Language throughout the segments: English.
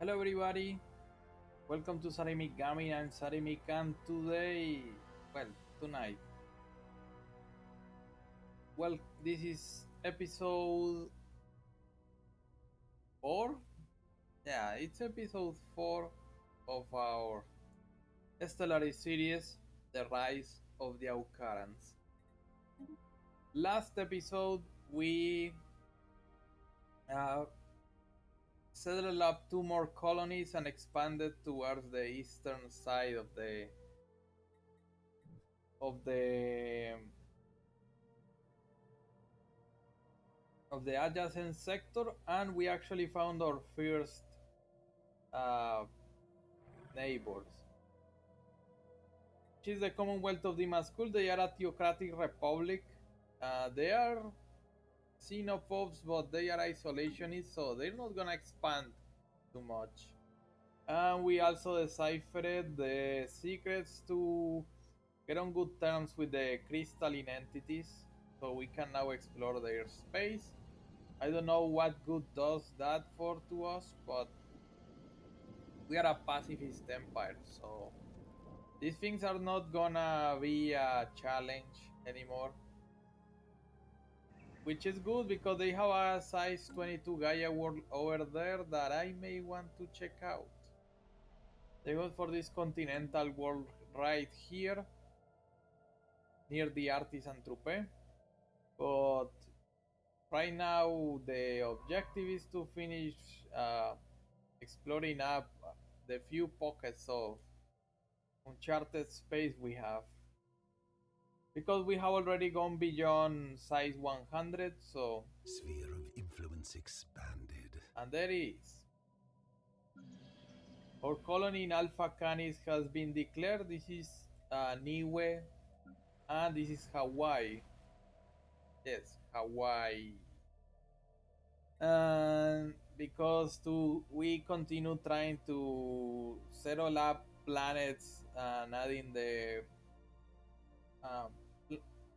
Hello everybody, welcome to Sarimic Gaming. I'm Sarimic and today, well, tonight, this is episode 4? Yeah, it's episode 4 of our Stellaris series, The Rise of the Aukarans. Last episode, we uh, settled up 2 more colonies and expanded towards the eastern side of the of the adjacent sector, and we actually found our first uh, neighbors, which is the Commonwealth of Dimascul. They are a theocratic republic. They are xenophobes, but they are isolationists, so they're not gonna expand too much. And we also deciphered the secrets to get on good terms with the crystalline entities, so we can now explore their space. I don't know what good does that for to us, but we are a pacifist empire, so these things are not gonna be a challenge anymore. Which is good because they have a size 22 Gaia world over there that I may want to check out. They go for this continental world right here, near the Artisan Troupe. But right now the objective is to finish uh, exploring up the few pockets of uncharted space we have. Because we have already gone beyond size 100, so Sphere of influence expanded. and there is. Our colony in Alpha Canis has been declared. This is Niue, and this is Hawaii. Yes, Hawaii. And because we continue trying to settle up planets and adding the um,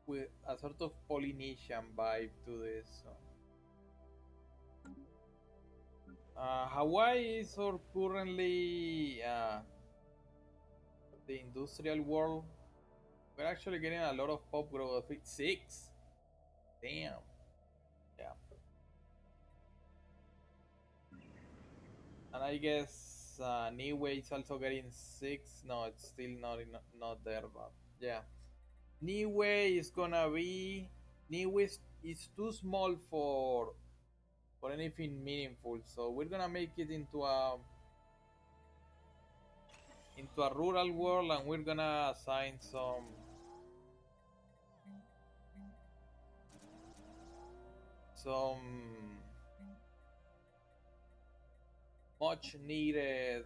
with a sort of Polynesian vibe to this. So. Hawaii is currently the industrial world. We're actually getting a lot of pop growth. It's 6. Damn. Yeah. And I guess Niue is also getting 6. No, it's still not there, but yeah. Niue is gonna be. Niue is too small for anything meaningful, so we're gonna make it into a rural world, and we're gonna assign some much needed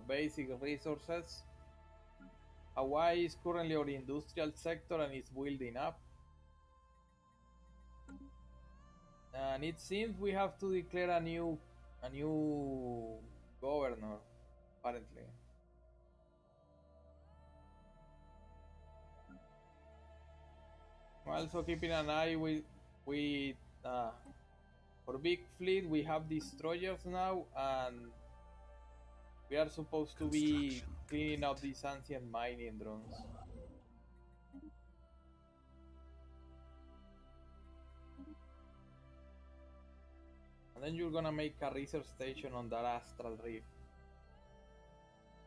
basic resources. Hawaii is currently our industrial sector and is building up. And it seems we have to declare a new governor, apparently. I'm also keeping an eye with for big fleet. We have destroyers now, and we are supposed to be Construction cleaning up complete. these ancient mining drones. And then you're gonna make a research station on that astral reef.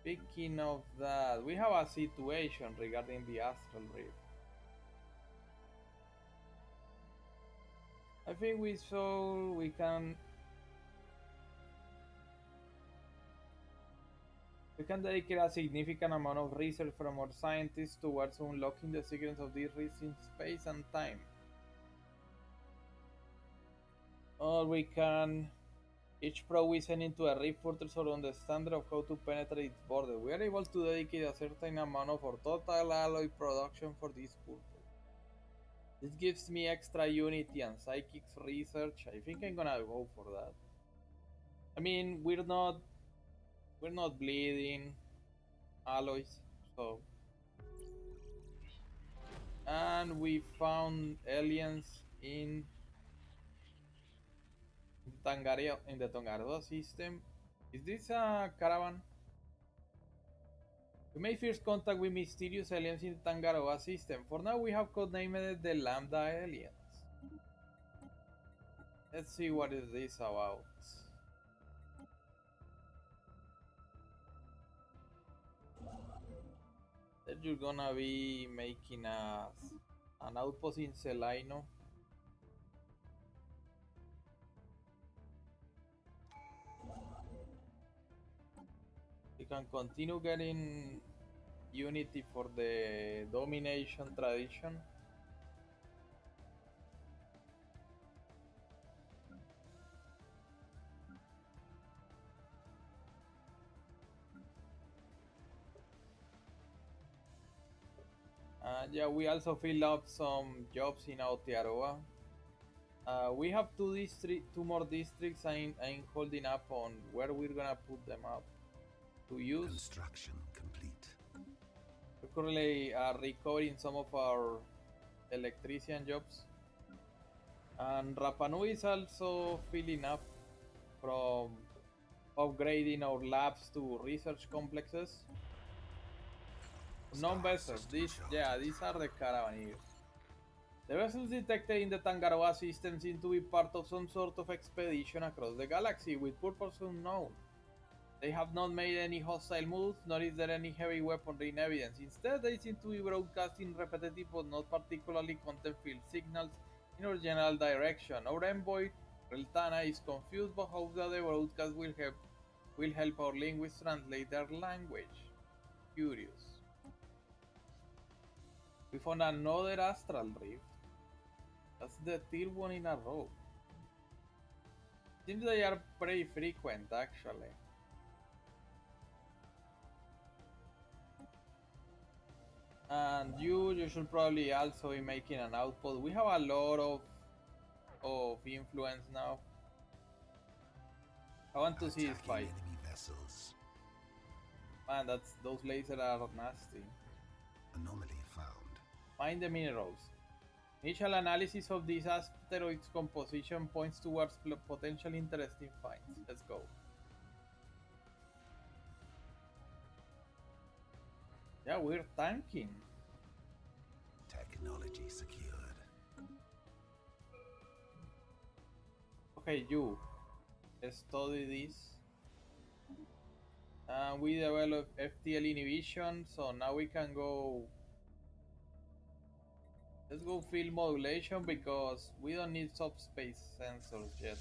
Speaking of that, we have a situation regarding the astral reef. I think we can dedicate a significant amount of research from our scientists towards unlocking the secrets of this reef in space and time. Or we can each probe we send into a reef fortress or understanding of how to penetrate its border. We are able to dedicate a certain amount of our total alloy production for this purpose. This gives me extra unity and psychics research. I think I'm gonna go for that. I mean, we're not bleeding alloys, so and we found aliens in in the Tangaroa system. Is this a caravan? We made first contact with mysterious aliens in the Tangaroa system. For now, we have codenamed the Lambda aliens. Let's see what is this about. That you're gonna be making an outpost in Celaino. You can continue getting unity for the domination tradition. Yeah, we also fill up some jobs in Aotearoa. We have two more districts. I'm holding up on where we're gonna put them up to use. Construction complete. We're currently recovering some of our electrician jobs. And Rapanui is also filling up from upgrading our labs to research complexes. Non-vessels, these are the caravaneers. The vessels detected in the Tangaroa system seem to be part of some sort of expedition across the galaxy with purpose unknown. They have not made any hostile moves, nor is there any heavy weaponry in evidence. Instead, they seem to be broadcasting repetitive but not particularly content-filled signals in our general direction. Our envoy, Reltana, is confused but hopes that the broadcast will help our linguists translate their language. Curious. We found another astral rift. That's the third one in a row. Seems they are pretty frequent actually. And you should probably also be making an outpost. We have a lot of influence now. I want to see this fight. Enemy vessels. Man, those lasers are nasty. Anomaly found. Find the minerals. Initial analysis of this asteroid's composition points towards potential interesting finds. Let's go. Yeah, we're tanking. Technology secured. Okay, you study this. We developed FTL inhibition, so now we can go. Let's go field modulation because we don't need subspace sensors yet.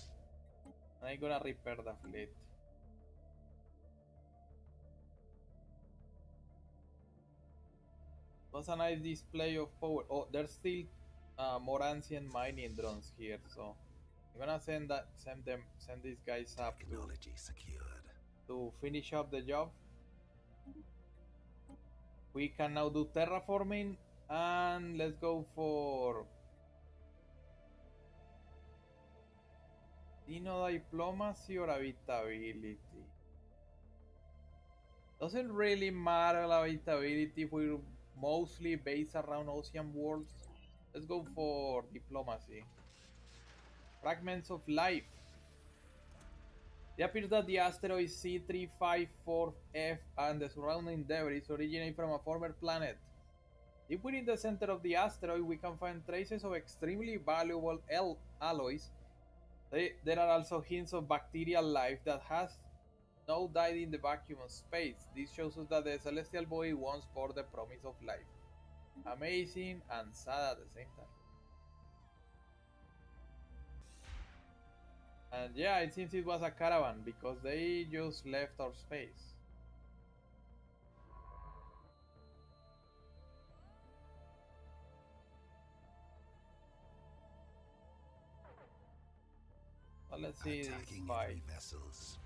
And I'm gonna repair the fleet. Was a nice display of power. Oh, there's still more ancient mining drones here, so I'm gonna send these guys up Technology secured. to finish up the job. We can now do terraforming and let's go for diplomacy or habitability. Doesn't really matter habitability if we're mostly based around ocean worlds. Let's go for diplomacy. Fragments of life. It appears that the asteroid C354F and the surrounding debris originate from a former planet. Deep within the center of the asteroid, we can find traces of extremely valuable alloys. There are also hints of bacterial life that has now died in the vacuum of space. This shows us that the celestial body once bore the promise of life. Amazing and sad at the same time. And yeah, it seems it was a caravan because they just left our space. Well, let's see this fight. Vessels.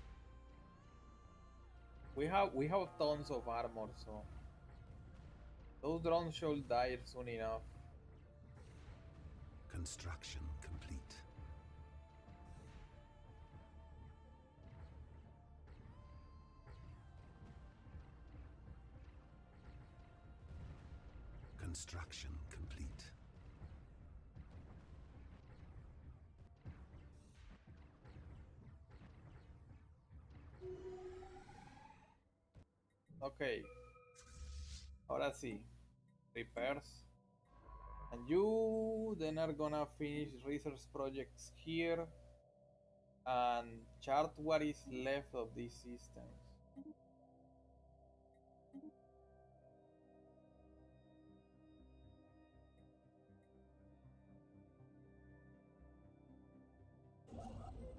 We have tons of armor, so those drones should die soon enough. Construction complete. Construction complete. Okay, ahora sí. Repairs. And you then are gonna finish research projects here and chart what is left of these systems.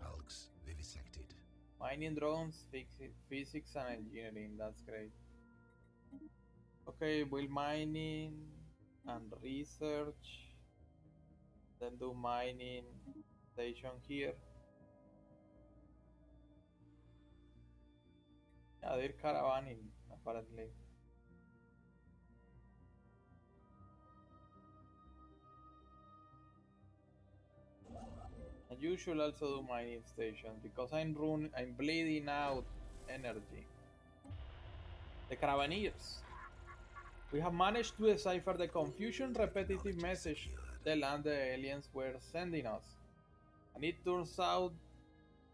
Hulks vivisected. Mining drones, physics and engineering, that's great. Okay, build mining and research, then do mining station here. Yeah, they're caravaning apparently. And you should also do mining stations because I'm bleeding out energy. The Caravaneers. We have managed to decipher the confusion repetitive Technology message secured. the land the aliens were sending us. And it turns out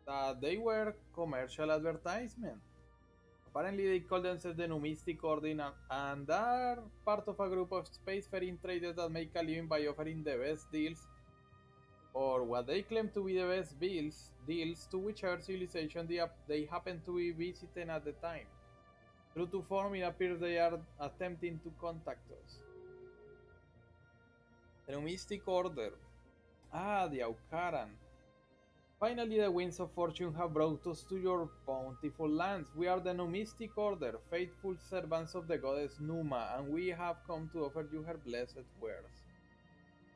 that they were commercial advertisements. Apparently they call themselves the Numistic Order and are part of a group of spacefaring traders that make a living by offering the best deals or what they claim to be the best deals to whichever civilization they happen to be visiting at the time. True to form, it appears they are attempting to contact us. The Mystic Order. Ah, the Aukaran. Finally, the winds of fortune have brought us to your bountiful lands. We are the Numistic Order, faithful servants of the goddess Numa, and we have come to offer you her blessed wares.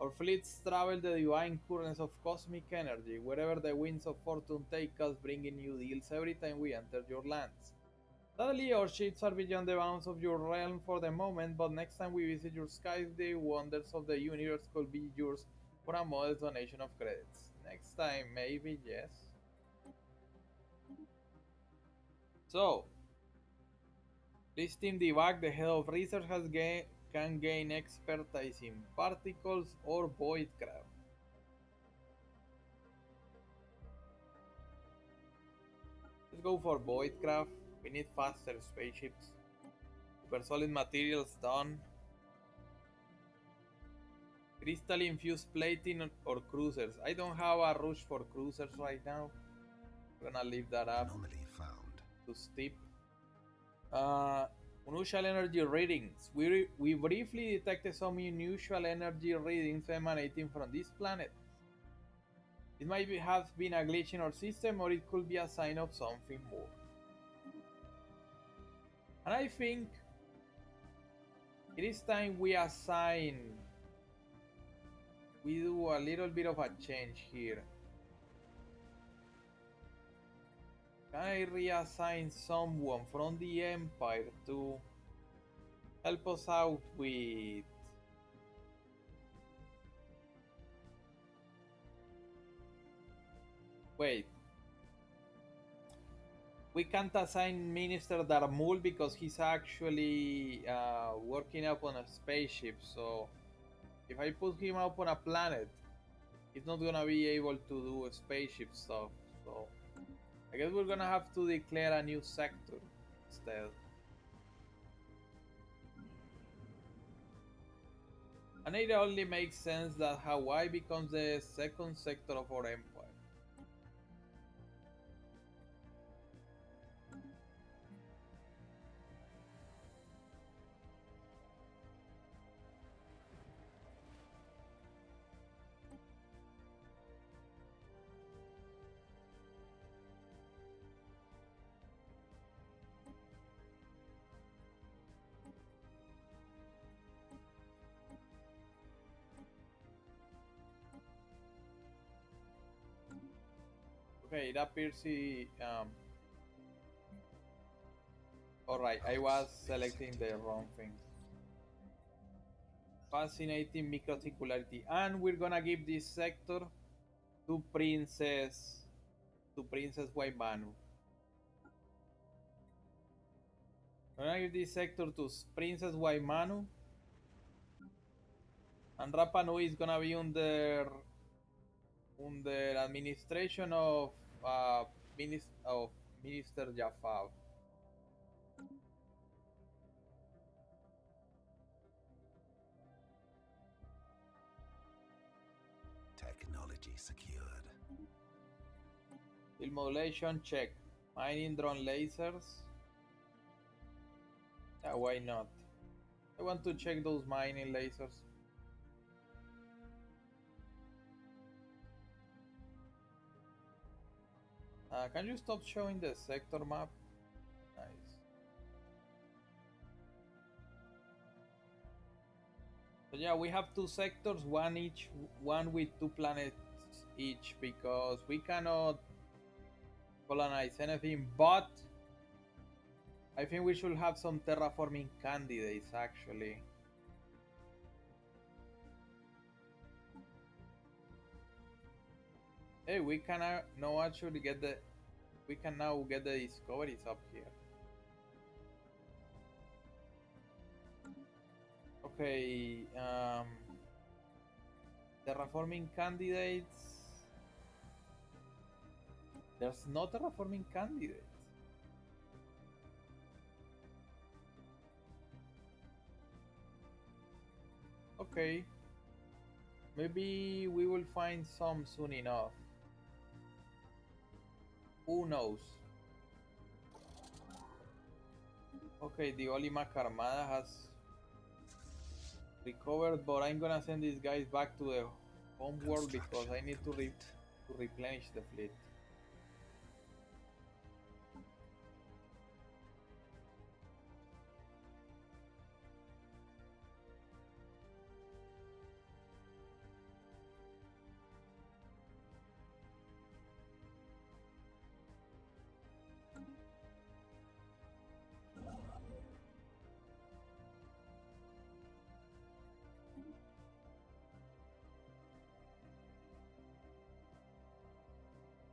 Our fleets travel the divine currents of cosmic energy, wherever the winds of fortune take us, bringing new deals every time we enter your lands. Sadly, our ships are beyond the bounds of your realm for the moment, but next time we visit your skies, the wonders of the universe could be yours for a modest donation of credits. Next time, maybe, yes. So, this team debug, the head of research can gain expertise in particles or voidcraft. Let's go for voidcraft. We need faster spaceships. Super solid materials done. Crystal infused plating or cruisers. I don't have a rush for cruisers right now. I'm gonna leave that up Anomaly found. to steep. Uh, Unusual energy readings. We briefly detected some unusual energy readings emanating from this planet. It might have been a glitch in our system, or it could be a sign of something more. And I think it is time we do a little bit of a change here. Can I reassign someone from the Empire to help us out with... Wait. We can't assign Minister Darmul because he's actually working up on a spaceship, so if I put him up on a planet, he's not gonna be able to do spaceship stuff, so I guess we're gonna have to declare a new sector instead. And it only makes sense that Hawaii becomes the second sector of our empire. Okay, it appears he... Alright, I was selecting the wrong thing. Fascinating microtingularity. And we're gonna give this sector to Princess Waimanu. I'm gonna give this sector to Princess Waimanu. And Rapa Nui is gonna be under administration of uh, Minister Jafar. Technology secured. Field modulation, check. Mining drone lasers. Yeah, why not? I want to check those mining lasers. Can you stop showing the sector map? Nice. So yeah, we have two sectors, one with two planets each, because we cannot colonize anything, but I think we should have some terraforming candidates actually. Hey, we can now actually get the we can now get the discoveries up here. Okay, terraforming candidates. There's no terraforming candidates. Okay, maybe we will find some soon enough. Who knows? Okay, the Olimac Armada has recovered, but I'm gonna send these guys back to the home world because I need to replenish the fleet.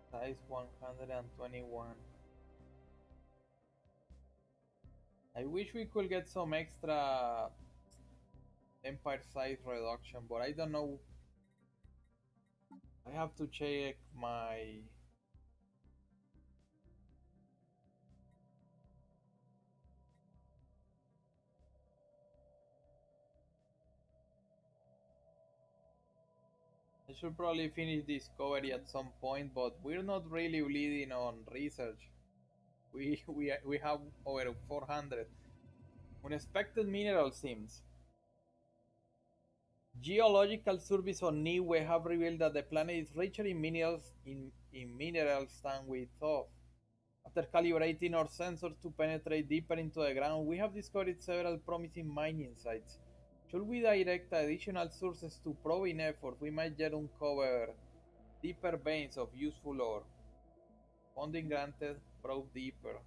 Size 121. I wish we could get some extra empire size reduction, but I don't know. I have to check my. I should probably finish discovery at some point, but we're not really leading on research. We have over 400 unexpected mineral seams. Geological surveys on Niue have revealed that the planet is richer in minerals than we thought. After calibrating our sensors to penetrate deeper into the ground, we have discovered several promising mining sites. Should we direct additional sources to probing efforts, we might yet uncover deeper veins of useful ore. Funding granted, probe deeper.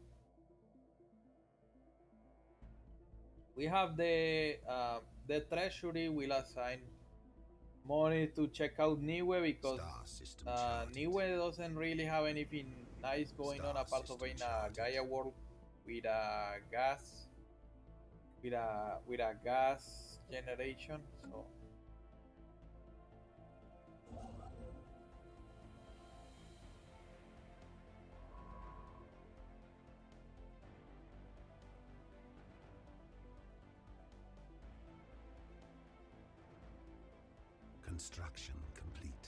We have the treasury will assign money to check out Niue because Niue doesn't really have anything nice going on apart of being a Gaia world with a gas generation. So Construction complete.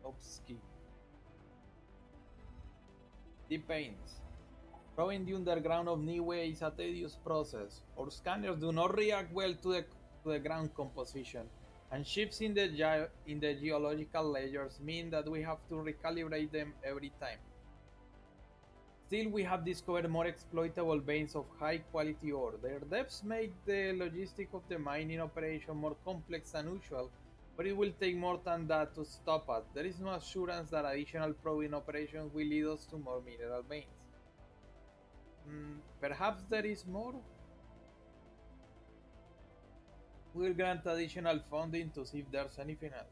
Obski. Deep veins. Probing the underground of Niue is a tedious process. Our scanners do not react well to the ground composition, and shifts in the geological layers mean that we have to recalibrate them every time. Still, we have discovered more exploitable veins of high quality ore. Their depths make the logistics of the mining operation more complex than usual, but it will take more than that to stop us. There is no assurance that additional probing operations will lead us to more mineral veins. Perhaps there is more? We'll grant additional funding to see if there's anything else.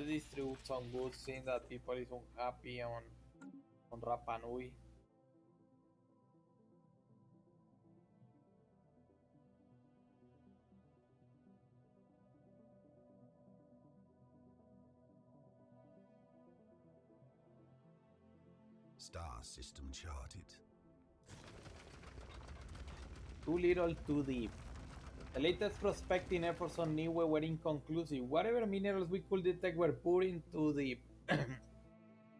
distribute some goods seeing that people is unhappy on Rapa Nui. Star system charted. Too little, too deep. The latest prospecting efforts on Niue were inconclusive. Whatever minerals we could detect were put into deep,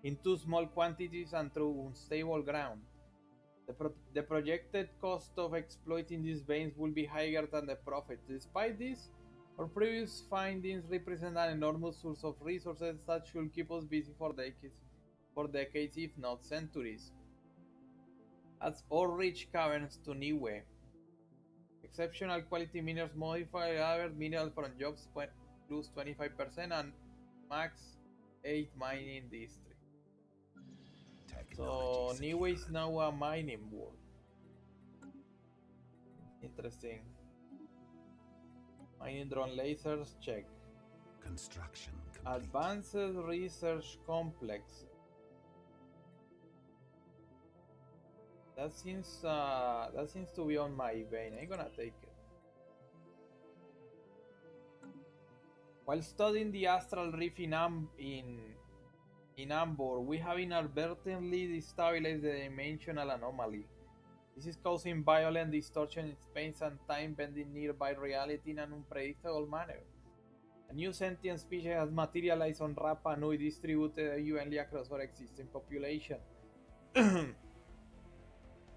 in too small quantities and through unstable ground. The projected cost of exploiting these veins will be higher than the profit. Despite this, our previous findings represent an enormous source of resources that should keep us busy for decades, if not centuries. Adds ore rich caverns to Niue. Exceptional quality minerals modify other minerals from jobs plus 25% and max 8 mining district. So Niue is now a mining world. Interesting. Mining drone lasers, check. Construction complete. Advanced research complex. That seems to be on my vein. I'm gonna take it. While studying the astral reef in Ambor, we have inadvertently destabilized the dimensional anomaly. This is causing violent distortion in space and time, bending nearby reality in an unpredictable manner. A new sentient species has materialized on Rapa Nui, distributed evenly across our existing population.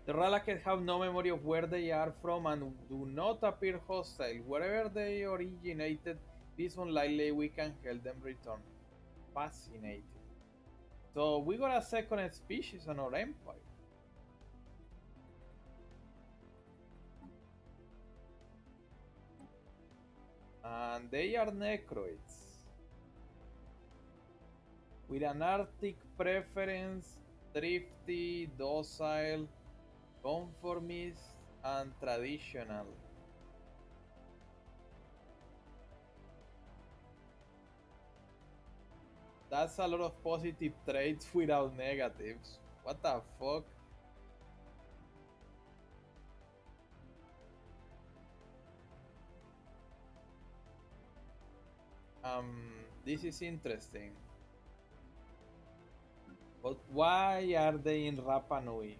The Ralakes have no memory of where they are from and do not appear hostile. Wherever they originated, it is unlikely we can help them return. Fascinating. So we got a second species on our empire. And they are necroids. With an Arctic preference, thrifty, docile, conformist, and traditional. That's a lot of positive traits without negatives. What the fuck? This is interesting. But why are they in Rapa Nui?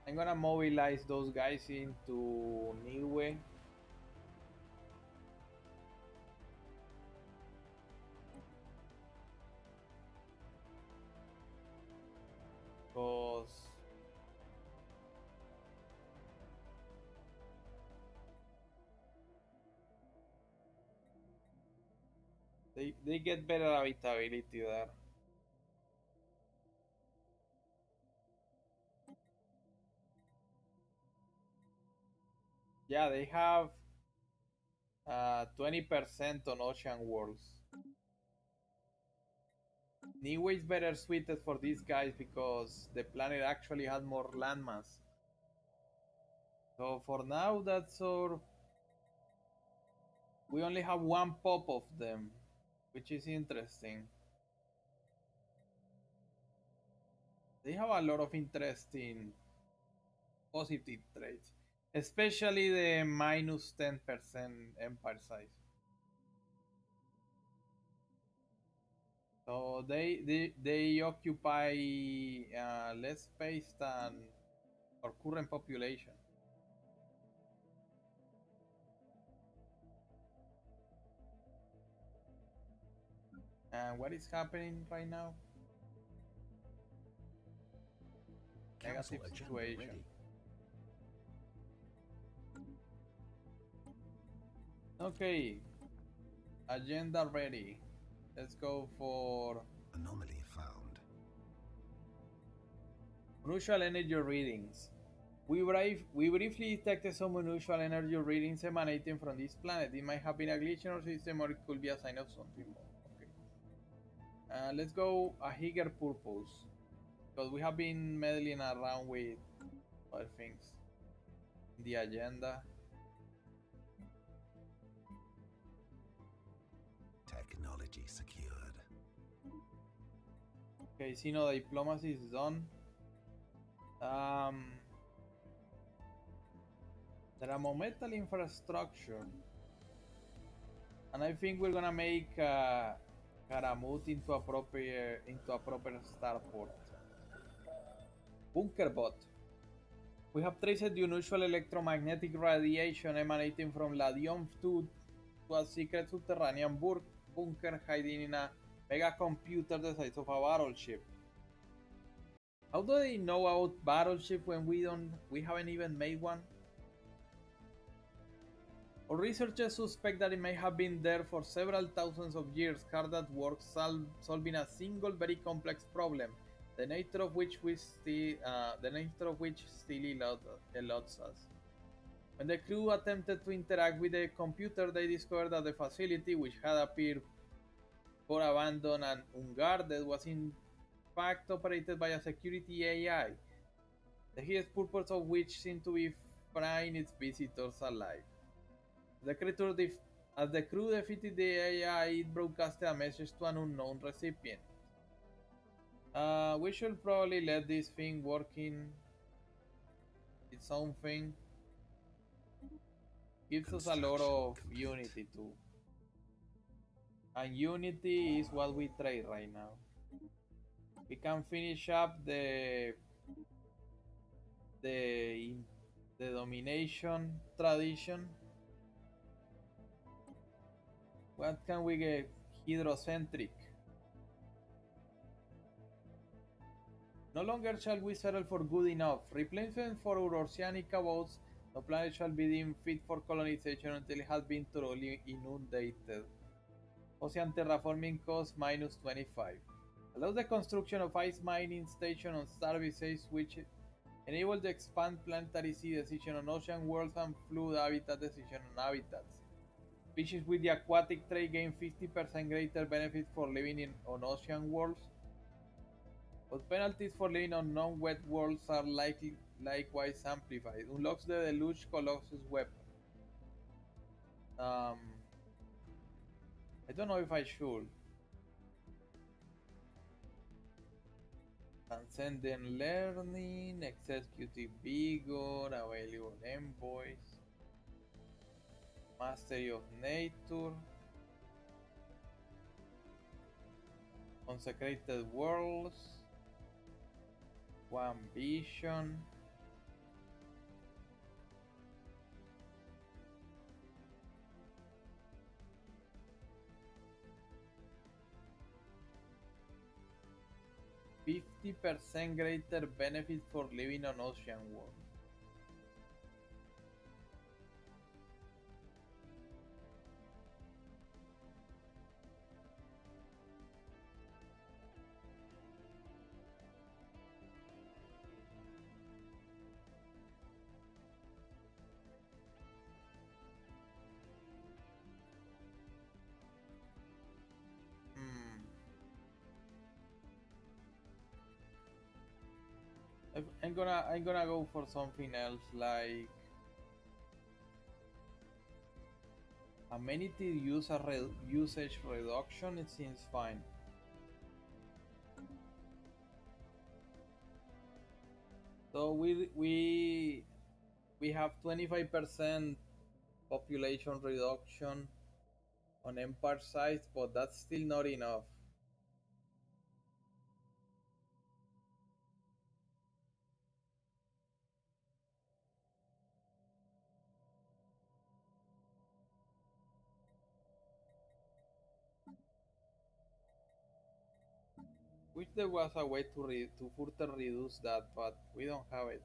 I'm gonna mobilize those guys into Niue. Because they get better habitability there. Yeah, they have 20% on ocean worlds. Niue is better suited for these guys because the planet actually has more landmass. So for now, that's our. We only have one pop of them, which is interesting. They have a lot of interesting positive traits, especially the minus 10% empire size. So they occupy less space than our current population. And what is happening right now? Council Negative agenda situation. ready. Okay, agenda ready. Let's go for Anomaly found. unusual energy readings. We briefly detected some unusual energy readings emanating from this planet. It might have been a glitch in our system or it could be a sign of something more. Okay. Let's go a higher purpose. Because we have been meddling around with other things in the agenda. Technology secured. Okay, see, no, diplomacy is done. Thermometal infrastructure. And I think we're gonna make Karamut into a proper starport. Bunkerbot. We have traced the unusual electromagnetic radiation emanating from Ladium 2 to a secret subterranean bunker hiding in a mega computer the size of a battleship. How do they know about battleship when we haven't even made one? Our researchers suspect that it may have been there for several thousands of years, hard at work solving a single very complex problem, the nature of which still eludes us. When the crew attempted to interact with the computer, they discovered that the facility, which had appeared for abandoned and unguarded, was in fact operated by a security AI, the highest purpose of which seemed to be frying its visitors alive. The creature as the crew defeated the AI, it broadcasted a message to an unknown recipient. We should probably let this thing work in its own thing. Gives us a lot of unity too. And unity is what we trade right now. We can finish up the domination tradition. What can we get? Hydrocentric. No longer shall we settle for good enough. Replacement for our oceanic abodes. No planet shall be deemed fit for colonization until it has been thoroughly inundated. Ocean terraforming cost minus 25. Allows the construction of ice mining station on starbase which enable the expand planetary sea decision on ocean worlds and flood habitat decision on habitats. Species with the aquatic trait gain 50% greater benefit for living on ocean worlds. But penalties for living on non-wet worlds are likewise amplified. Unlocks the Deluge Colossus weapon. I don't know if I should. Transcendent Learning, Executive Vigor, Available Envoys, Mastery of Nature, Consecrated Worlds, One Vision, %50 greater benefit for living on ocean world. I'm gonna go for something else like amenity usage reduction. It seems fine. So we have 25% population reduction on empire size, but that's still not enough. Wish there was a way to further reduce that, but we don't have it.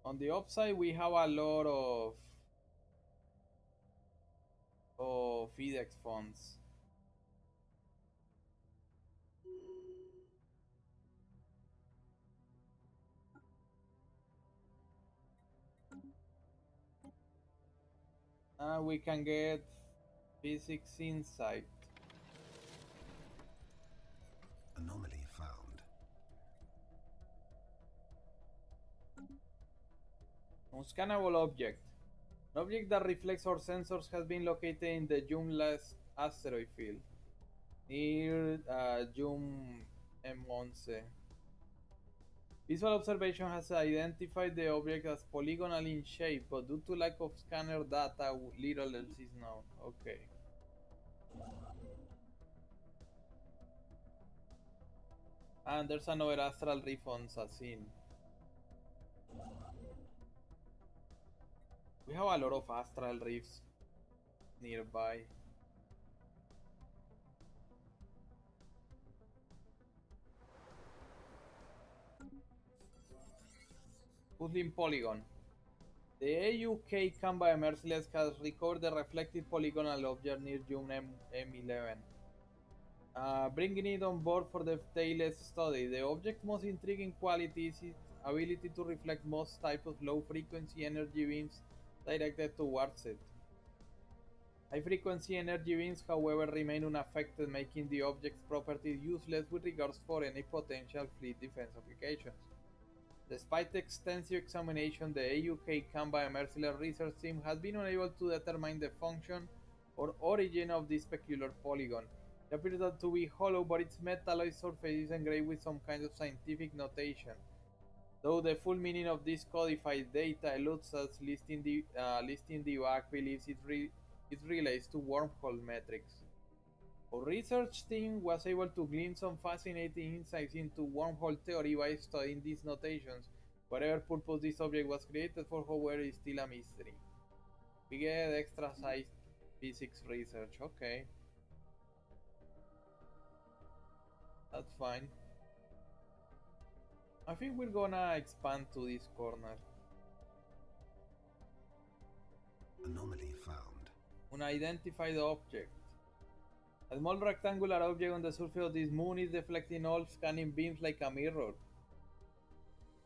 On the upside, we have a lot of FIDEX funds. We can get physics insight. Anomaly found. Unscannable object. An object that reflects our sensors has been located in the Jumlas asteroid field near Jum M11. Visual observation has identified the object as polygonal in shape, but due to lack of scanner data, little else is known. Okay. And there's another astral reef on Sassin. We have a lot of astral reefs nearby. Puzzling polygon. The AUK Canva Merciless has recorded the reflected polygonal object near June M11. Bringing it on board for the detailed study. The object's most intriguing quality is its ability to reflect most types of low-frequency energy beams directed towards it. High-frequency energy beams, however, remain unaffected, making the object's properties useless with regards for any potential fleet defense applications. Despite extensive examination, the AUK Canva Merciless research team has been unable to determine the function or origin of this peculiar polygon. It appears to be hollow, but its metalloid surface is engraved with some kind of scientific notation. Though the full meaning of this codified data eludes us, listing the back believes it relates to wormhole metrics. Our research team was able to glean some fascinating insights into wormhole theory by studying these notations. Whatever purpose this object was created for, however, is still a mystery. We get extra sized physics research, okay. That's fine. I think we're gonna expand to this corner. Anomaly found. Unidentified object. A small rectangular object on the surface of this moon is deflecting all scanning beams like a mirror.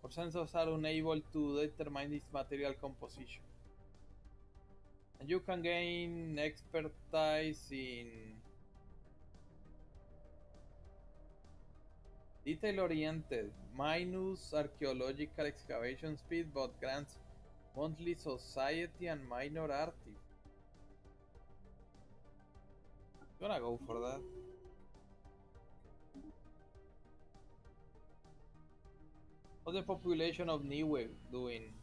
Our sensors are unable to determine its material composition. And you can gain expertise in detail-oriented, minus archaeological excavation speed, but grants monthly society and minor artifact. Gonna go for that. How's the population of Niue doing?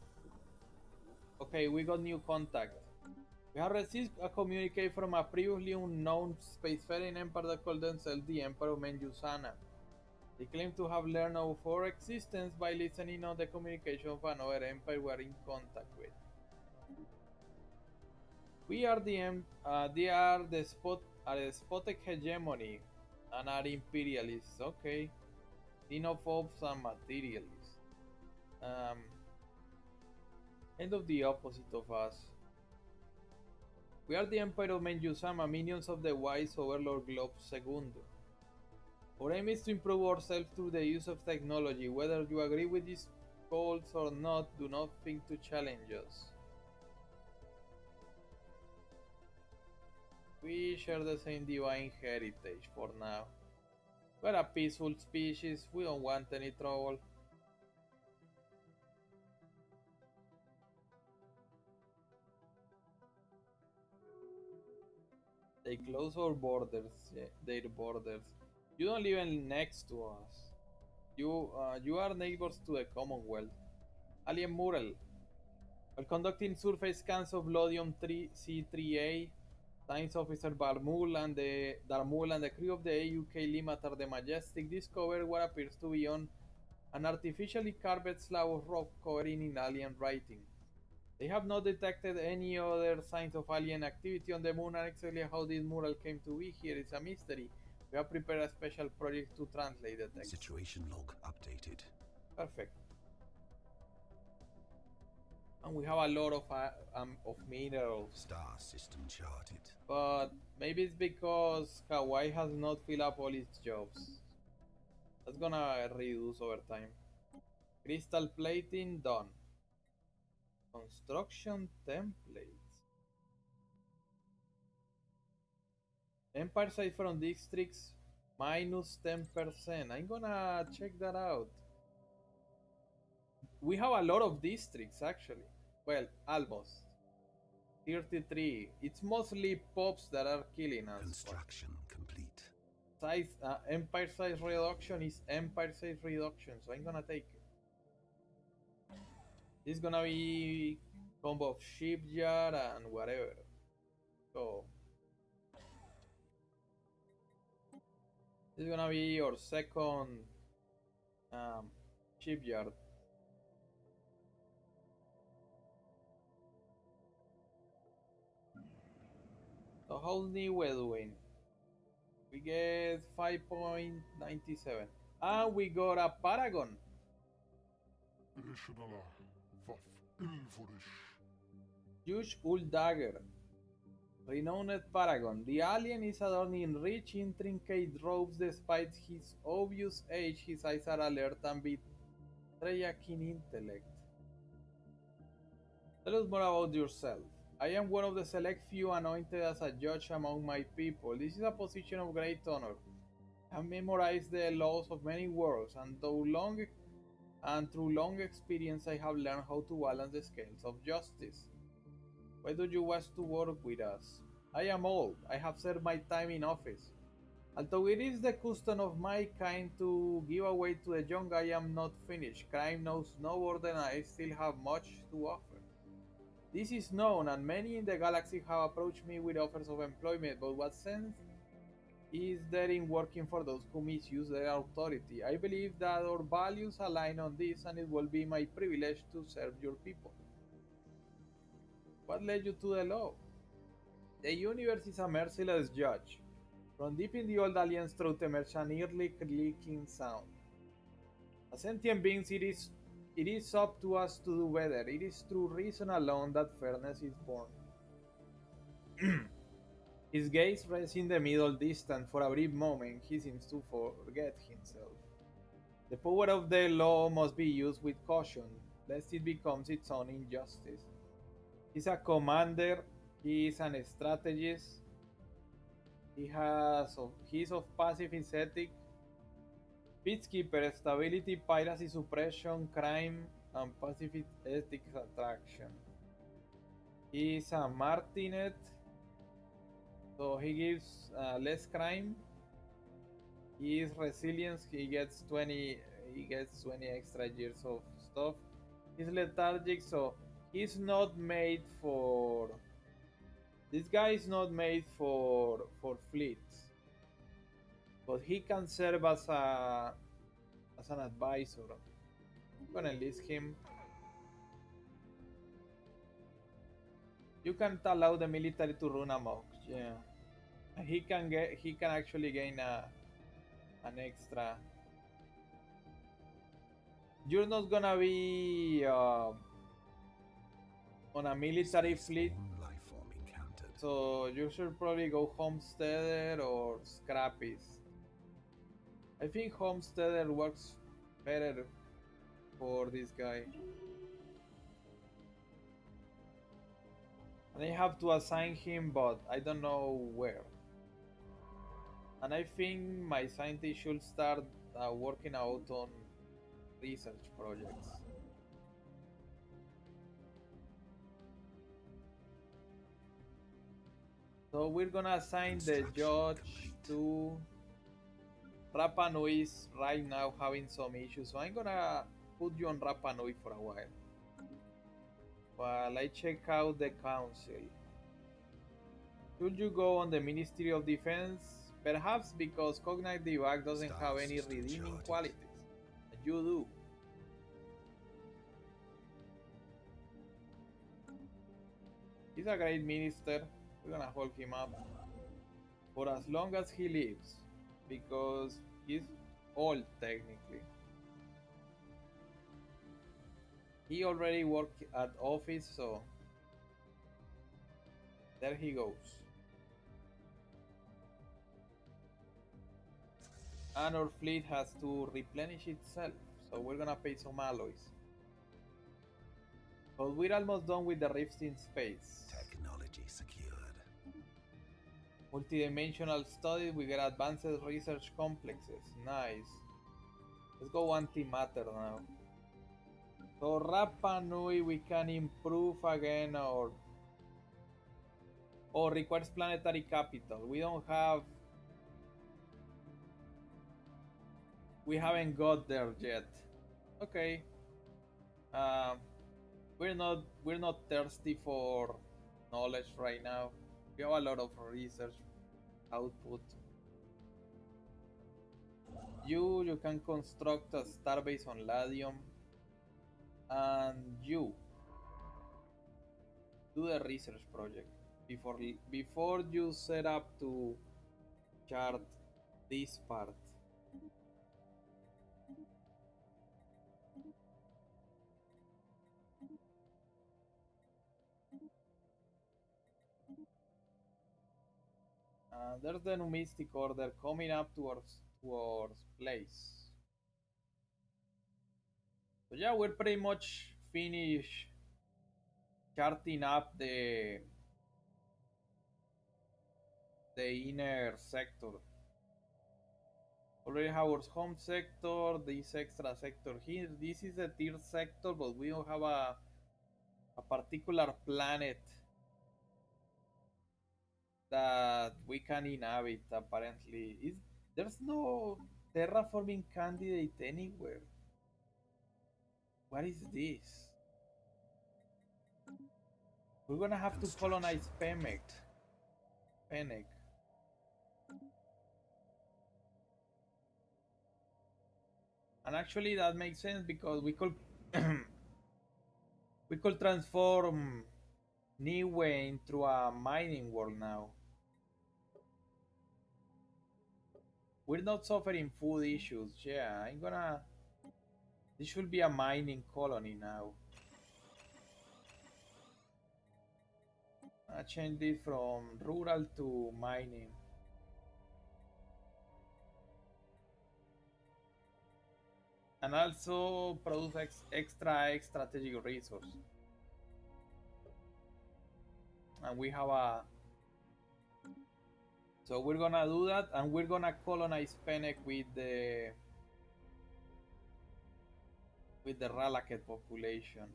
Okay, we got new contact. We have received a communique from a previously unknown spacefaring empire that called themselves the Empire of Menjusana. They claim to have learned of our existence by listening on the communication of another empire we are in contact with. We are they are the despotic hegemony and are imperialists. Okay, xenophobes and materialists. Um, Kind of the opposite of us. We are the Empire of Menjusama, minions of the wise overlord Globe Segundo. Our aim is to improve ourselves through the use of technology. Whether you agree with these goals or not, do not think to challenge us. We share the same divine heritage for now. We're a peaceful species, we don't want any trouble. They close our borders, their borders. You don't live next to us. You are neighbors to the Commonwealth. Alien Mural. While conducting surface scans of Lodium 3 C3A, Science Officer Darmul and the crew of the AUK Limatar the Majestic discovered what appears to be an artificially carved slab of rock covering in alien writing. They have not detected any other signs of alien activity on the moon, and exactly how this mural came to be here is a mystery. We have prepared a special project to translate the text. Situation log updated. Perfect. And we have a lot of minerals. Star system charted. But maybe it's because Hawaii has not filled up all its jobs. That's gonna reduce over time. Crystal plating done. Construction templates. Empire size from districts minus 10%. I'm gonna check that out. We have a lot of districts actually. Well, almost. 33. It's mostly pops that are killing us. Construction complete. Size empire size reduction is empire size reduction, so I'm gonna take it. It's gonna be combo of shipyard and whatever. So this is gonna be your second shipyard. So how's Niue doing? We get 5.97. And we got a Paragon. Huge Ul Dagger. Renowned Paragon. The alien is adorned in rich, intricate robes despite his obvious age. His eyes are alert and betray a keen intellect. Tell us more about yourself. I am one of the select few anointed as a judge among my people. This is a position of great honor. I have memorized the laws of many worlds, and through long experience I have learned how to balance the scales of justice. Why do you wish to work with us? I am old. I have served my time in office. Although it is the custom of my kind to give away to the young, I am not finished. Crime knows no border and I still have much to offer. This is known, and many in the galaxy have approached me with offers of employment, but what sense is there in working for those who misuse their authority? I believe that our values align on this, and it will be my privilege to serve your people. What led you to the law? The universe is a merciless judge. From deep in the old alien's throat emerged an eerily clicking sound. As sentient beings, it is up to us to do better. It is through reason alone that fairness is born. His gaze rests in the middle distance. For a brief moment, he seems to forget himself. The power of the law must be used with caution, lest it becomes its own injustice. He's a commander, he is an strategist, he's of pacifist ethic, peacekeeper, stability, piracy suppression, crime, and pacifist ethics attraction. He's a martinet, so he gives less crime. He is resilience. He gets 20 extra years of stuff. He's lethargic, so he's not made for. This guy is not made for fleets, but he can serve as an advisor. I'm gonna enlist him. You can't allow the military to run amok. Yeah, he can actually gain an extra. You're not gonna be on a military fleet, Life form encountered. so you should probably go Homesteader or Scrappist. I think Homesteader works better for this guy. And I have to assign him, but I don't know where. And I think my scientist should start working out on research projects. So we're gonna assign the Construction judge complete. to Rapa Nui is right now having some issues, so I'm gonna put you on Rapa Nui for a while. While I check out the council. Should you go on the Ministry of Defense? Perhaps because Cognitive Act doesn't have Star any system redeeming charted. qualities. And you do. He's a great minister. We're gonna hold him up for as long as he lives. Because he's old technically. He already worked at office, so there he goes. And our fleet has to replenish itself, so we're gonna pay some alloys. But we're almost done with the rifts in space. Technology secured. Multidimensional studies, we get advanced research complexes. Nice. Let's go antimatter now. So Rapa Nui we can improve again or requires planetary capital. We haven't got there yet. Okay. Um we're not thirsty for knowledge right now. We have a lot of research output. You can construct a starbase on Ladium, and you do the research project before you set up to chart this part. There's the new Mystic Order coming up towards place. So yeah, we're pretty much finished charting up the inner sector. Already have our home sector, this extra sector here. This is the tier sector, but we don't have a particular planet that we can inhabit apparently. There's no terraforming candidate anywhere. What is this? We're gonna have to colonize Pemek. Fennec. And actually that makes sense because we could we could transform Niue into a mining world now. We're not suffering food issues. Yeah, I'm gonna. This should be a mining colony now. I change this from rural to mining. And also produce extra strategic resource. And we have a. So we're gonna do that, and we're gonna colonize Fennec with the Ralaket population.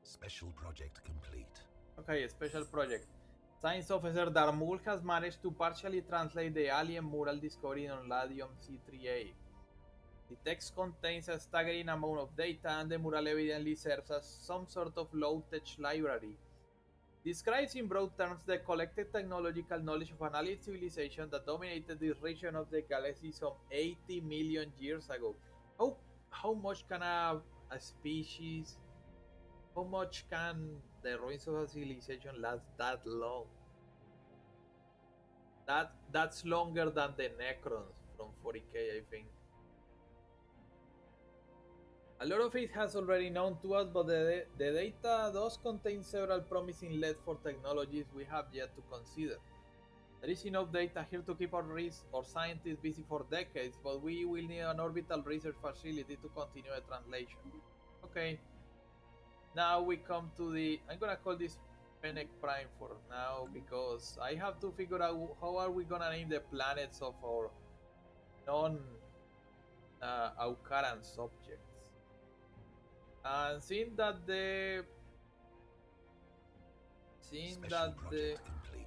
Special project complete. Okay, special project. Science officer Darmul has managed to partially translate the alien mural discovered on Ladium C3A. The text contains a staggering amount of data, and the mural evidently serves as some sort of low-tech library. Describes in broad terms the collected technological knowledge of an alien civilization that dominated this region of the galaxy some 80 million years ago. How much can a species, how much can the ruins of a civilization last that long? That's longer than the Necrons from 40k, I think. A lot of it has already known to us, but the data does contain several promising leads for technologies we have yet to consider. There is enough data here to keep our scientists busy for decades, but we will need an orbital research facility to continue the translation. Okay, now we come to the. I'm gonna call this Fennec Prime for now because I have to figure out how are we gonna name the planets of our non Aukaran subjects. And seeing that the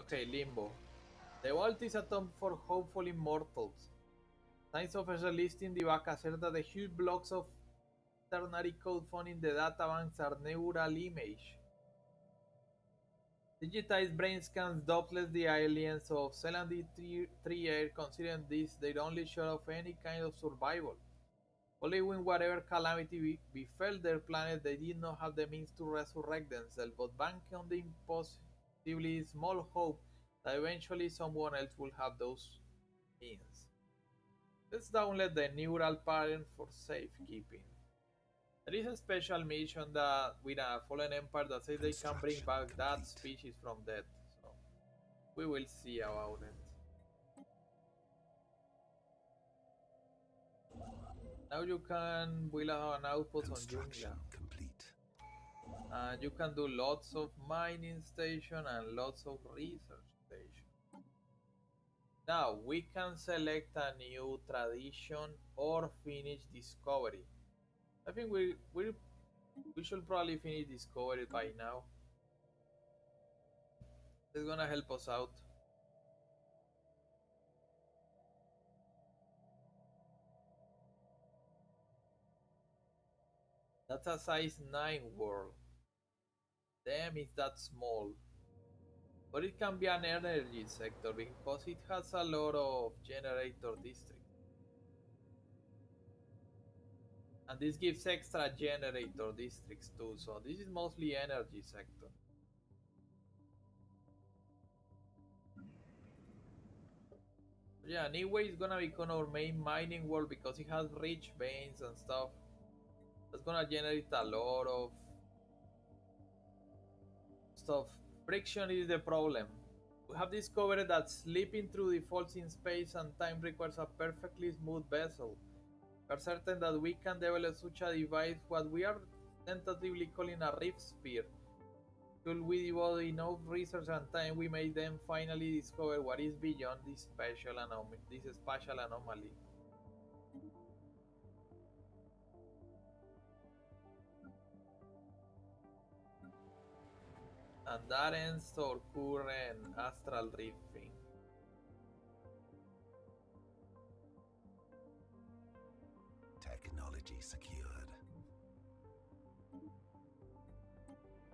okay, Limbo. The vault is a tomb for hopeful immortals. Science officer listing the back assert that the huge blocks of ternary code found in the databanks are neural image. Digitized brain scans doubtless the aliens of Celandine 3 Air, considering this their only shot of any kind of survival. Only when whatever calamity befell their planet, they did not have the means to resurrect themselves, but banking on the impossibly small hope that eventually someone else will have those means. Let's download the neural parent for safekeeping. There is a special mission that with a fallen empire that says they can bring back that species from death. So we will see about it. Now you can build an outpost on Jungla. Complete. You can do lots of mining station and lots of research station. Now we can select a new tradition or finish discovery. I think we should probably finish discovery by now. It's gonna help us out. That's a size 9 world. Damn, it's that small. But it can be an energy sector because it has a lot of generator districts. And this gives extra generator districts too, so this is mostly energy sector. Yeah, anyway, it's gonna become our main mining world because it has rich veins and stuff. That's gonna generate a lot of stuff. Friction is the problem. We have discovered that slipping through defaults in space and time requires a perfectly smooth vessel. We are certain that we can develop such a device, what we are tentatively calling a rift sphere. Should we devote enough research and time, we may then finally discover what is beyond this spatial anomaly. And that ends our current astral rifting. Technology secured.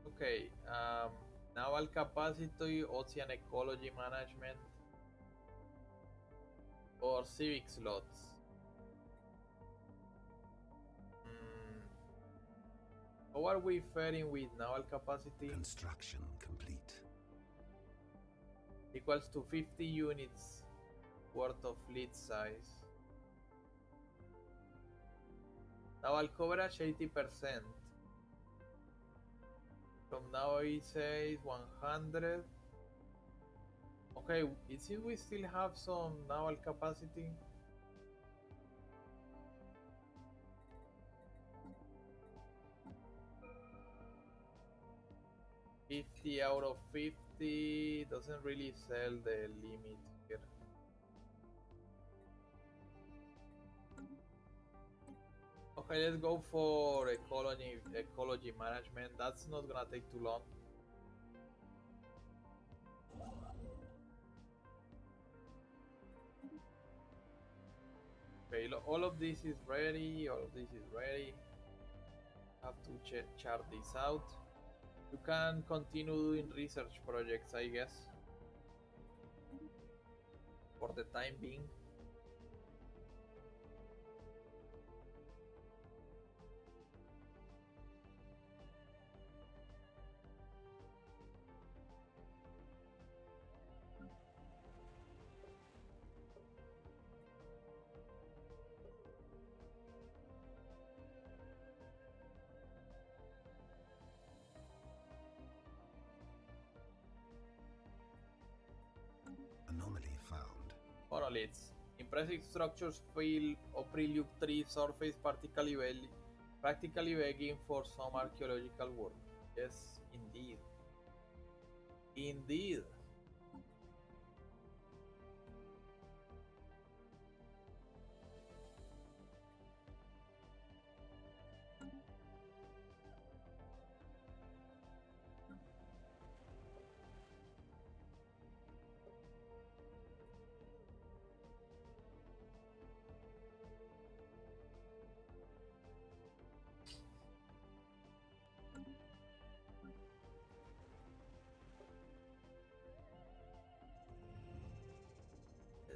Okay, naval capacity, ocean ecology management, or civic slots. Hmm, how are we faring with naval capacity? Construction complete. Equals to 50 units worth of fleet size. Naval coverage 80%. From now it says 100. Okay, it seems we still have some naval capacity. 50 out of 50 doesn't really sell the limit here. Okay, let's go for ecology management. That's not gonna take too long. Okay, all of this is ready. All of this is ready. Have to chart this out. You can continue doing research projects, I guess, for the time being. Anomaly found. Monoliths. Impressive structures fill or prelude 3 surface practically begging for some archaeological work. Yes, indeed. Indeed.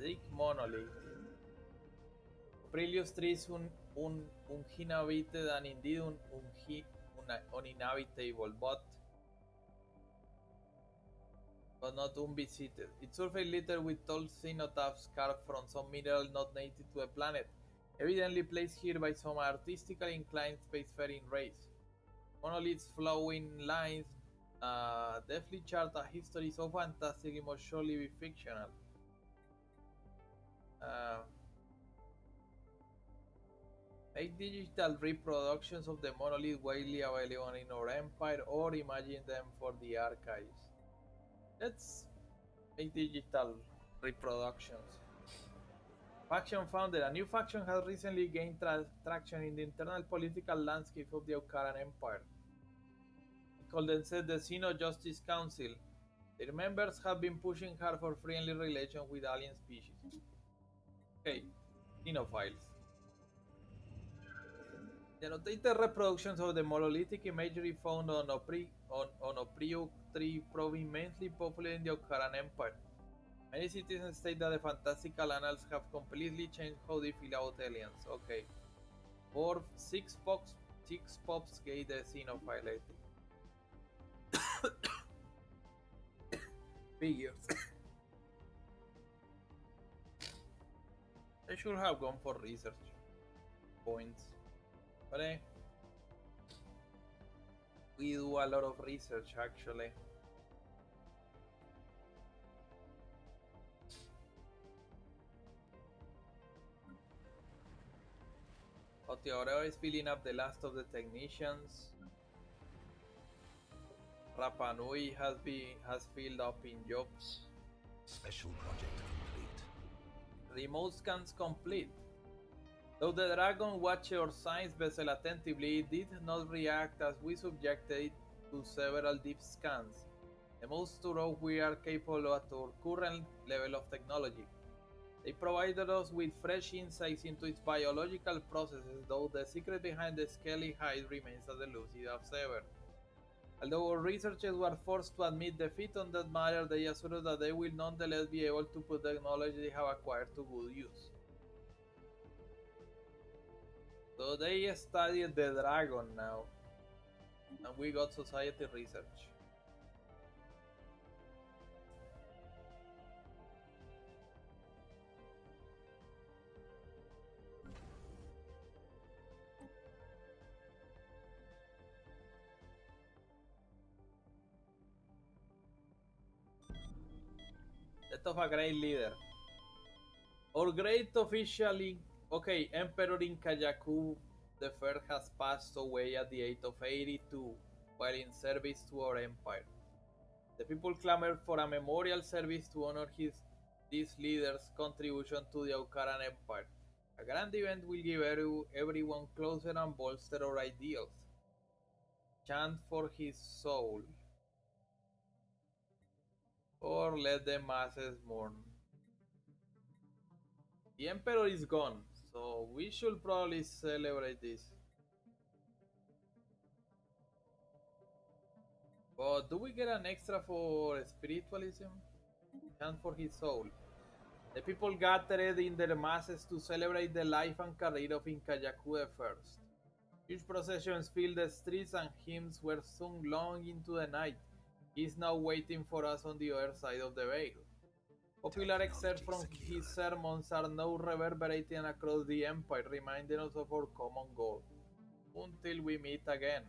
Rick Monolith. Aurelius 3 es un uninhabited and indeed uninhabitable, but not unvisited. Its surface littered with tall cenotaphs carved from some mineral not native to the planet, evidently placed here by some artistically inclined spacefaring race. Monolith's flowing lines deftly chart a history so fantastic it must surely be fictional. Uh, Make digital reproductions of the monolith widely available in our empire or imagine them for the archives. Let's make digital reproductions. Faction founded. A new faction has recently gained traction in the internal political landscape of the Aukaran Empire. It condenses the Xeno Justice Council. Their members have been pushing hard for friendly relations with alien species. Okay, Xenophiles. The annotated reproductions of the monolithic imagery found on Opriuk 3 prove immensely popular in the Aukaran Empire. Many citizens state that the fantastical annals have completely changed how they feel about aliens. Okay. Or six pops gay the xenophile figures. I should have gone for research points. But we do a lot of research actually. Oteoreo is filling up the last of the technicians. Rapa Nui has filled up in jobs. Special project complete. Remote scans complete. Though the Dragon watched our science vessel attentively, it did not react as we subjected it to several deep scans, the most thorough we are capable at our current level of technology. They provided us with fresh insights into its biological processes, though the secret behind the scaly hide remains as elusive as ever. Although our researchers were forced to admit defeat on that matter, they assured that they will nonetheless be able to put the knowledge they have acquired to good use. So they studied the dragon now, and we got society research. Death of a great leader. Our great officially, okay, Emperor Inkayaku the Third has passed away at the age of 82 while in service to our empire. The people clamored for a memorial service to honor this leader's contribution to the Aukaran Empire. A grand event will give everyone closer and bolster our ideals. Chant for his soul, or let the masses mourn. The Emperor is gone, so we should probably celebrate this. But do we get an extra for spiritualism? Chant for his soul. The people gathered in their masses to celebrate the life and career of Inkayaku I. Huge processions filled the streets and hymns were sung long into the night. He is now waiting for us on the other side of the veil. Popular excerpts from his sermons are now reverberating across the empire, reminding us of our common goal. Until we meet again.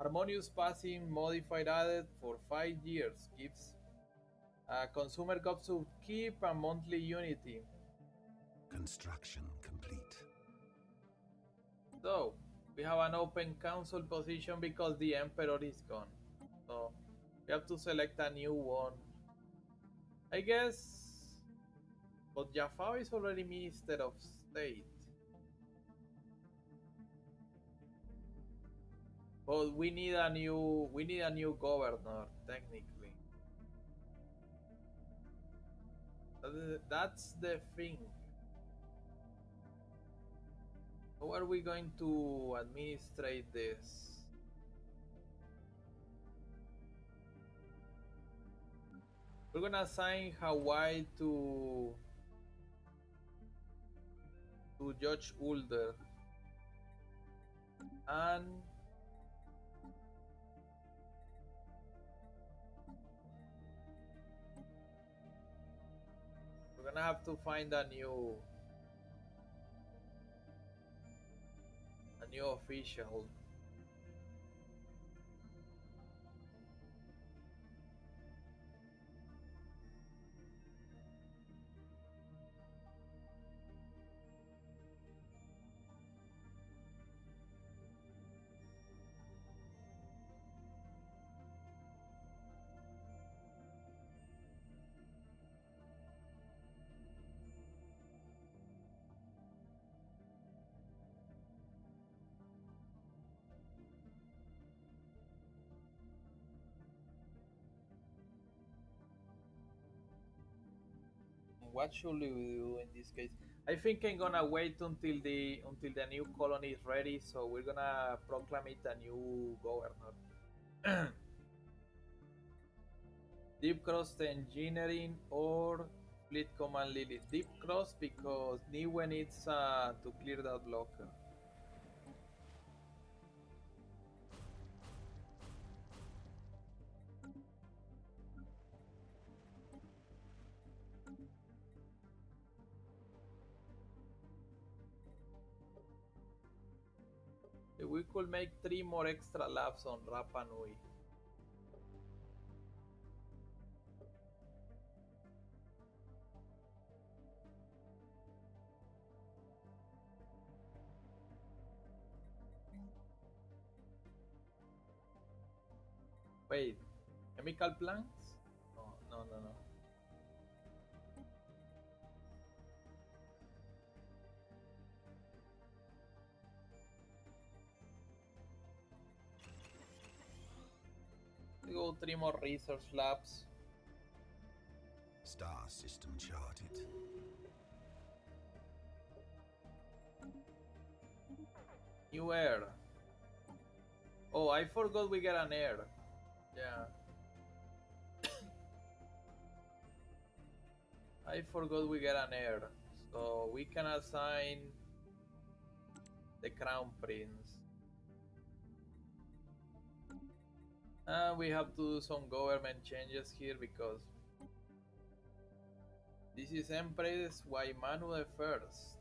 Harmonious passing modified added for 5 years gives consumer gods to keep a monthly unity. Construction complete. So, we have an open council position because the emperor is gone. So, we have to select a new one. I guess, but Jaffa is already Minister of State. But we need a new governor, technically. That's the thing. How are we going to administrate this? We're gonna assign Hawaii to Judge Ulder, and we're gonna have to find a new official. what should we do in this case? I think I'm gonna wait until the new colony is ready, so we're gonna proclaim it a new governor. Deep Cross Engineering or Fleet Command Lily. Deep Cross because Niue needs to clear that blocker. We could make 3 more extra laps on Rapa Nui. Wait, chemical plants? No, no, no, no. We go 3 more research labs. Star system charted. New air. Oh, I forgot we get an air. Yeah. I forgot we get an heir, so we can assign the crown prince. We have to do some government changes here because this is Empress Waimanu the First,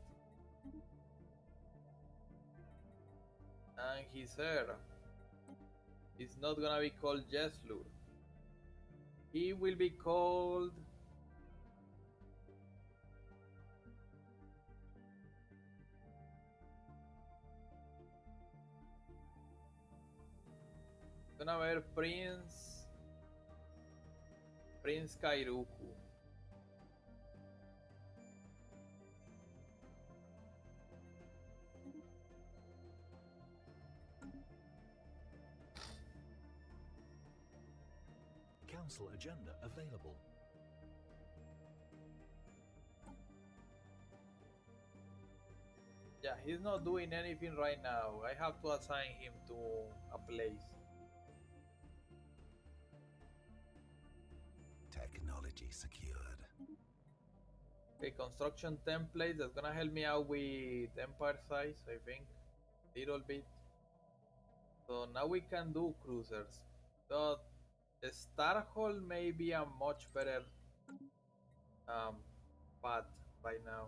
and his heir is not gonna be called Jeslur. He will be called gonna ver Prince Kairuku. Council agenda available. Yeah, he's not doing anything right now. I have to assign him to a place. Technology secured. Okay, construction templates. That's gonna help me out with empire size, I think, little bit. So now we can do cruisers. So the Starhold may be a much better um, path by now.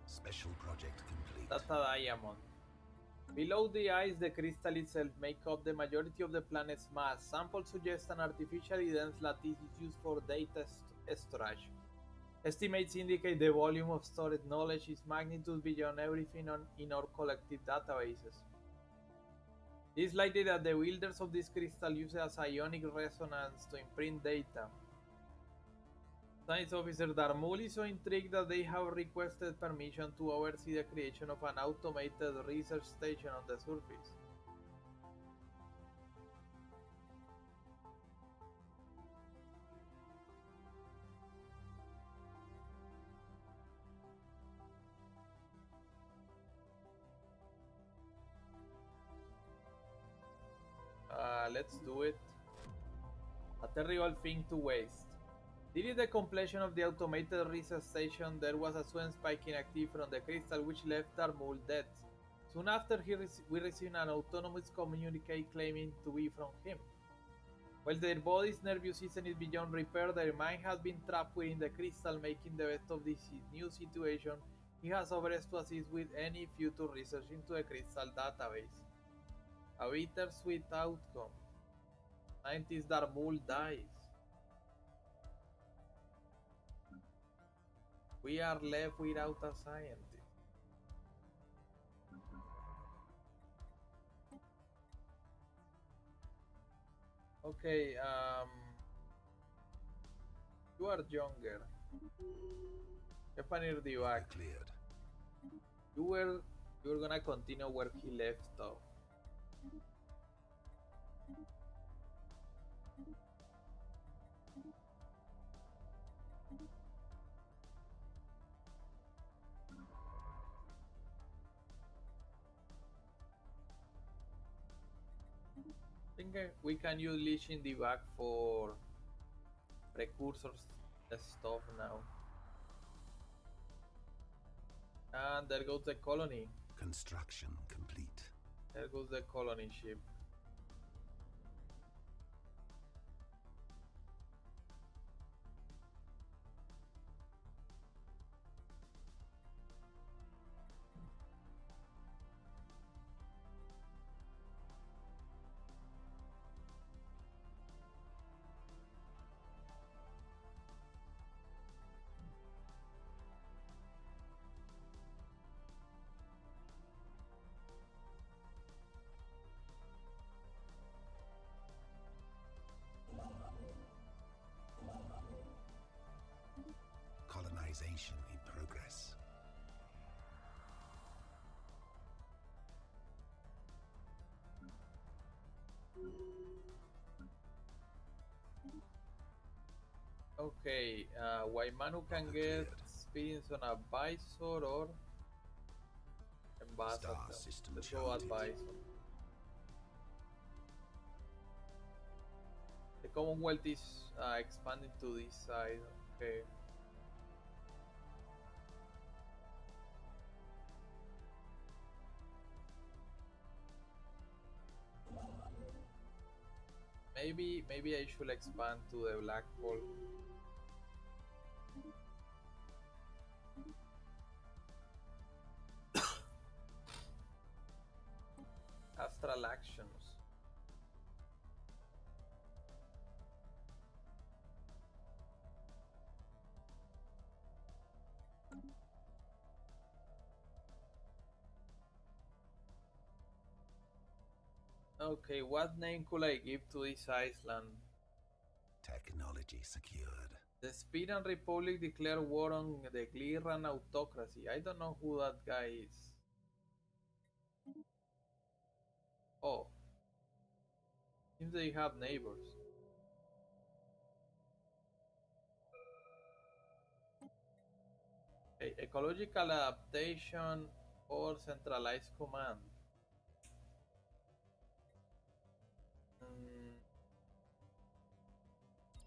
Special project complete. Data diamond. Below the ice, the crystal itself make up the majority of the planet's mass. Samples suggest an artificially dense lattice is used for data storage. Estimates indicate the volume of stored knowledge is magnitude beyond everything in our collective databases. It is likely that the wielders of this crystal use it as ionic resonance to imprint data. Science Officer Darmul is so intrigued that they have requested permission to oversee the creation of an automated research station on the surface. Let's do it. A terrible thing to waste. During the completion of the automated research station, there was a sudden spike in activity from the crystal which left Darmul dead. Soon after, we received an autonomous communique claiming to be from him. While their body's nervous system is beyond repair, their mind has been trapped within the crystal, making the best of this new situation. He has offered to assist with any future research into the crystal database. A bittersweet outcome. Scientist Darmul dies. We are left without a scientist. Okay, you are younger. Stepanir Divac, Cleared. you were you were gonna continue where he left off. I think we can use leashing Divac for precursors stuff now. And there goes the colony. Construction complete. There goes the colony ship. Colonization in progress. Okay, Waimanu can get experience on advisor or ambassador. Star system Let's go charted. advisor. The Commonwealth is expanding to this side. Okay. Maybe I should expand to the black hole. Astral actions. Okay, what name could I give to this island? Technology secured. The Spiran Republic declared war on the Gliran autocracy. I don't know who that guy is. Oh. Seems they have neighbors. Okay, ecological adaptation or centralized command. Mm,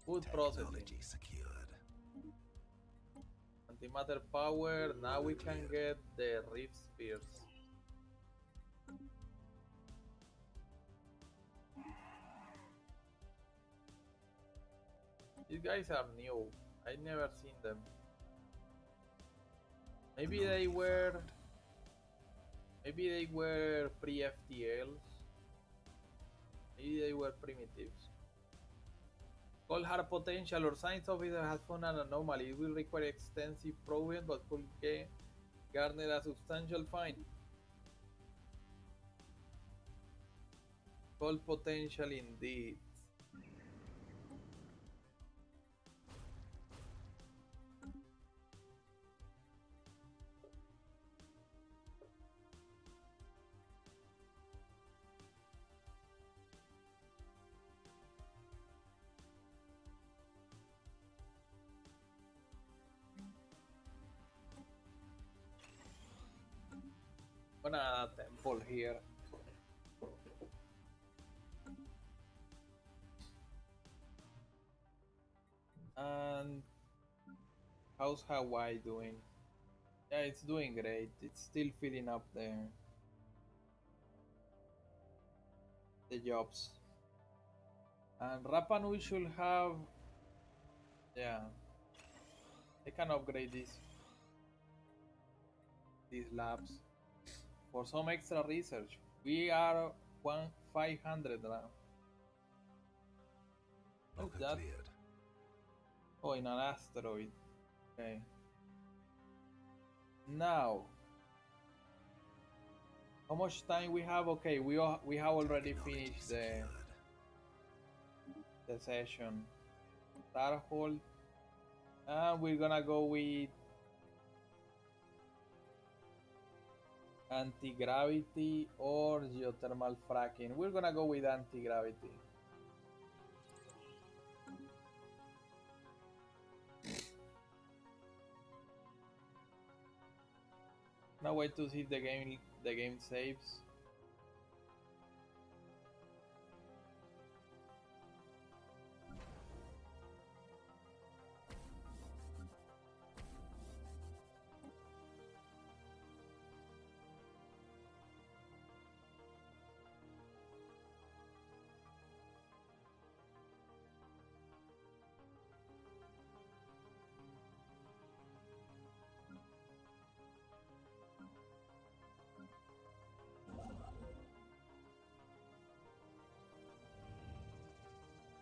food processing. Technology secured. Antimatter power. Now we can get the Rift Spears. These guys are new. I never seen them. Maybe they were. Maybe they were pre-FTLs. Maybe they were primitives. Cold hard potential or science officer has found an anomaly. It will require extensive probing but could garner a substantial find. Cold potential indeed. Gonna add a temple here. And how's Hawaii doing? Yeah, it's doing great. It's still filling up the jobs. And Rapa Nui should have, yeah, they can upgrade these labs for some extra research. We are 500 now. What's Locker that? cleared. Oh, in an asteroid. Okay. Now, how much time we have? Okay, we have already Technology finished secured. the session. Start hold, and we're gonna go with anti-gravity or geothermal fracking. We're gonna go with anti-gravity. Now wait to see if the game saves.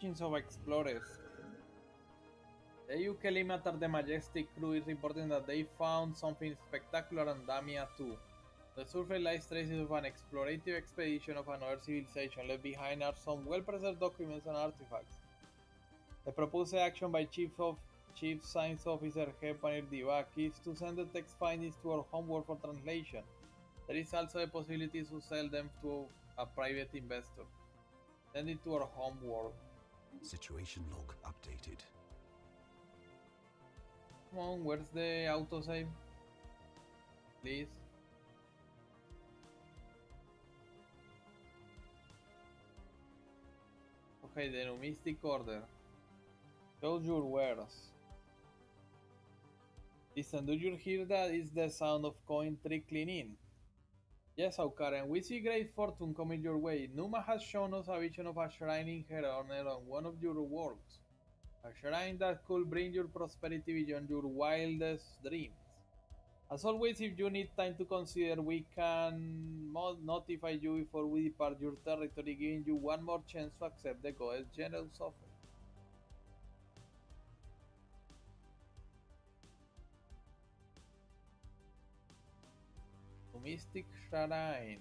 Engines of explorers. The UK limiter the Majestic crew is reporting that they found something spectacular on Damia 2. The surface lies traces of an explorative expedition of another civilization. Left behind are some well-preserved documents and artifacts. The proposed action by Chief Science Officer Hepanir Divak is to send the text findings to our homeworld for translation. There is also a possibility to sell them to a private investor. Send it to our homeworld. Situation log updated. Come on, where's the autosave? Please. Okay, the numistic order. Shows your wares. Listen, do you hear that? It's the sound of coin trickling in. Yes, Aukaran, we see great fortune coming your way. Numa has shown us a vision of a shrine in her honor on one of your worlds. A shrine that could bring your prosperity beyond your wildest dreams. As always, if you need time to consider, we can notify you before we depart your territory, giving you one more chance to accept the goddess' generous offer. Mystic Shrine.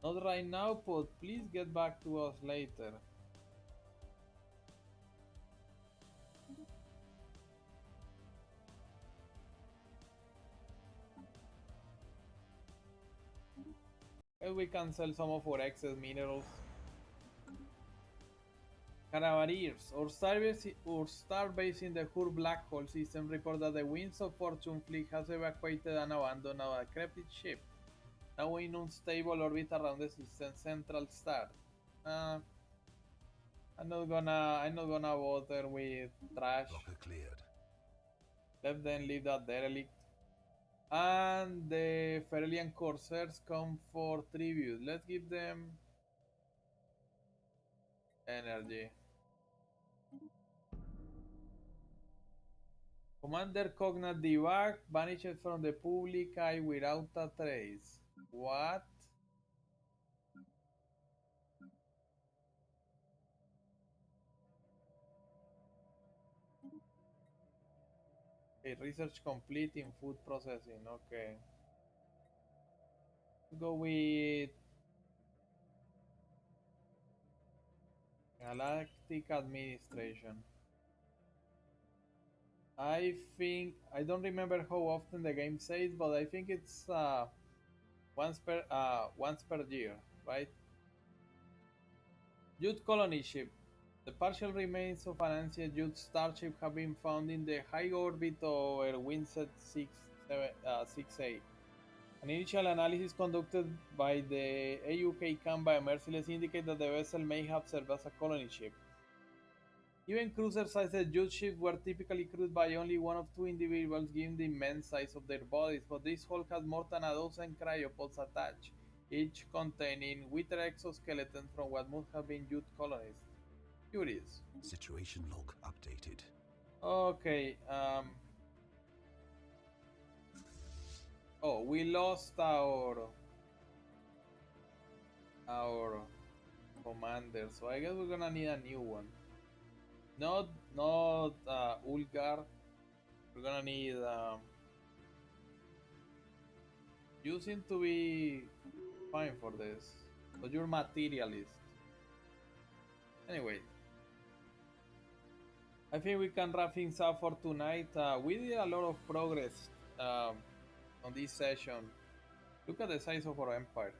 Not right now, but please get back to us later. Well, we can sell some of our excess minerals. Caravanseers, our star base in the Hur black hole system report that the Winds of Fortune fleet has evacuated and abandoned a decrepit ship, now in unstable orbit around the system's central star. Uh, I'm not gonna bother with trash. Locker cleared. Let them leave that derelict. And the Ferelian Corsairs come for tribute. Let's give them energy. Commander Cognat Divac vanished from the public eye without a trace. What? Okay, research complete in food processing. Okay. Go with Galactic Administration. I think I don't remember how often the game says, but I think it's once per year, right? Youth colony ship. The partial remains of an ancient youth starship have been found in the high orbit over Windset 6A. An initial analysis conducted by the AUK camp by Merciless indicate that the vessel may have served as a colony ship. Even cruiser-sized youth ships were typically crewed by only one of two individuals given the immense size of their bodies, but this hull had more than a dozen cryopods attached, each containing wither exoskeletons from what must have been youth colonies. Curious. Situation log updated. Okay, oh, we lost our commander, so I guess we're gonna need a new one. Not Ulgar. We're gonna need You seem to be fine for this. But you're materialist. Anyway, I think we can wrap things up for tonight. We did a lot of progress on this session. Look at the size of our empire.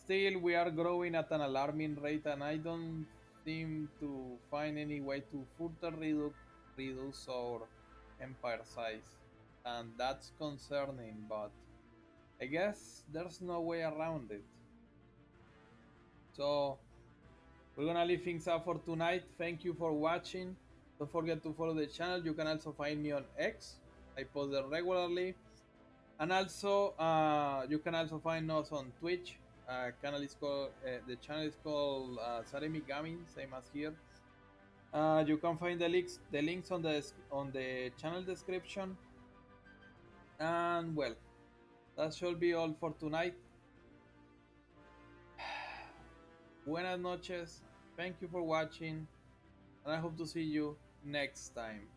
Still, we are growing at an alarming rate, and I don't seem to find any way to further reduce our empire size. And that's concerning, but I guess there's no way around it. So, we're gonna leave things up for tonight. Thank you for watching. Don't forget to follow the channel. You can also find me on X. I post there regularly. And also, you can also find us on Twitch. The channel is called Saremi Gaming, same as here. You can find the links on the channel description. And well, that should be all for tonight. Buenas noches. Thank you for watching, and I hope to see you next time.